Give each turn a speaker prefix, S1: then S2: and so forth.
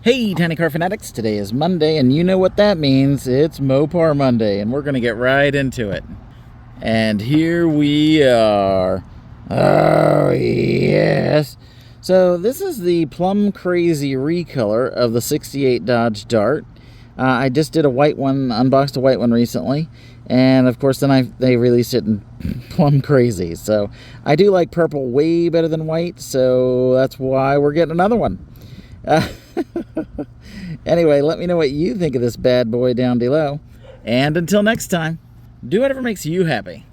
S1: Hey, Tiny Car Fanatics, today is Monday, and you know what that means. It's Mopar Monday, and we're going to get right into it. And here we are. Oh, yes. So this is the Plum Crazy recolor of the 68 Dodge Dart. I just did a white one, unboxed a white one recently, and of course then they released it in Plum Crazy. So I do like purple way better than white, so that's why we're getting another one. Anyway, let me know what you think of this bad boy down below. And until next time, do whatever makes you happy.